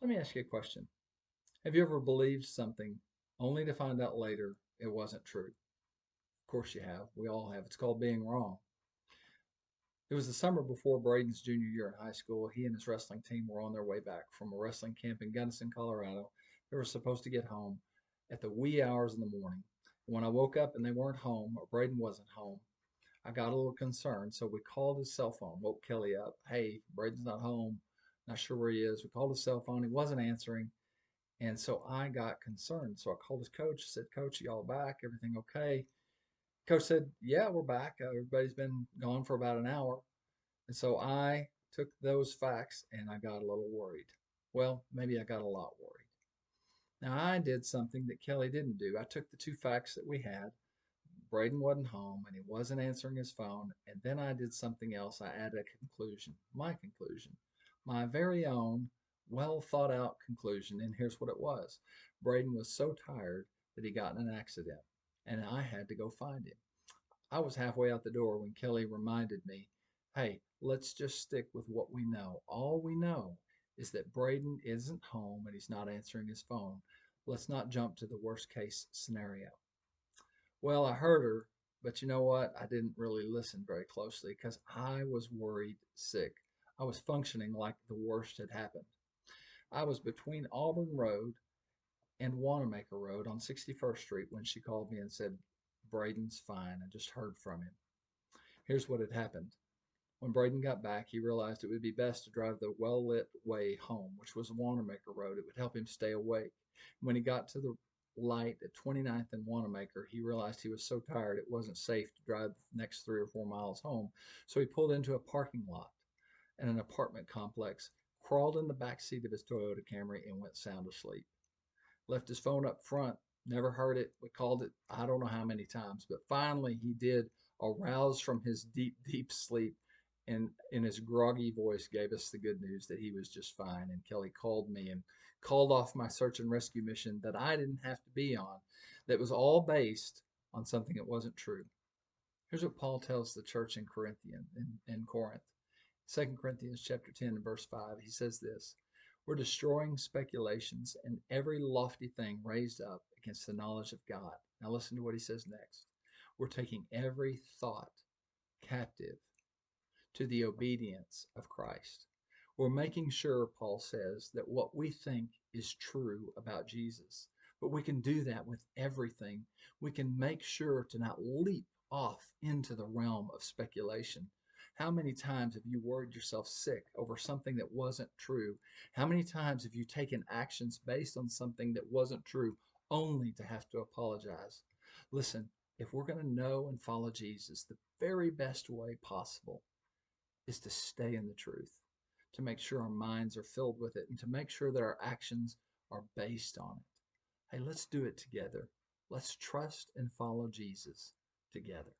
Let me ask you a question. Have you ever believed something only to find out later it wasn't true? Of course you have. We all have. It's called being wrong. It was the summer before Braden's junior year in high school. He and his wrestling team were on their way back from a wrestling camp in Gunnison, Colorado. They were supposed to get home at the wee hours in the morning. When I woke up and they weren't home, or Braden wasn't home, I got a little concerned. So we called his cell phone, woke Kelly up. Hey, Braden's not home. Not sure where he is. We called his cell phone. He wasn't answering. And so I got concerned. So I called his coach, said, Coach, y'all back? Everything okay? Coach said, Yeah, we're back. Everybody's been gone for about an hour. And so I took those facts and I got a little worried. Well, maybe I got a lot worried. Now, I did something that Kelly didn't do. I took the two facts that we had. Braden wasn't home and he wasn't answering his phone. And then I did something else. I added a conclusion, my very own well thought out conclusion. And here's what it was: Braden was so tired that he got in an accident and I had to go find him. I was halfway out the door when Kelly reminded me, hey, let's just stick with what we know. All we know is that Braden isn't home and he's not answering his phone. Let's not jump to the worst case scenario. Well, I heard her, but you know what? I didn't really listen very closely because I was worried sick. I was functioning like the worst had happened. I was between Auburn Road and Wanamaker Road on 61st Street when she called me and said, Braden's fine. I just heard from him. Here's what had happened. When Braden got back, he realized it would be best to drive the well lit way home, which was Wanamaker Road. It would help him stay awake. When he got to the light at 29th and Wanamaker, he realized he was so tired it wasn't safe to drive the next 3 or 4 miles home. So he pulled into a parking lot in an apartment complex, crawled in the back seat of his Toyota Camry, and went sound asleep. Left his phone up front, never heard it. We called it I don't know how many times, but finally he did arouse from his deep, deep sleep and in his groggy voice gave us the good news that he was just fine. And Kelly called me and called off my search and rescue mission that I didn't have to be on, that was all based on something that wasn't true. Here's what Paul tells the church in Corinth. 2 Corinthians chapter 10 and verse 5. He says this: We're destroying speculations and every lofty thing raised up against the knowledge of God. Now listen to what he says next. We're taking every thought captive to the obedience of Christ. We're making sure, Paul says, that what we think is true about Jesus. But we can do that with everything. We can make sure to not leap off into the realm of speculation. How many times have you worried yourself sick over something that wasn't true? How many times have you taken actions based on something that wasn't true only to have to apologize? Listen, if we're going to know and follow Jesus the very best way possible, is to stay in the truth, to make sure our minds are filled with it, and to make sure that our actions are based on it. Hey, let's do it together. Let's trust and follow Jesus together.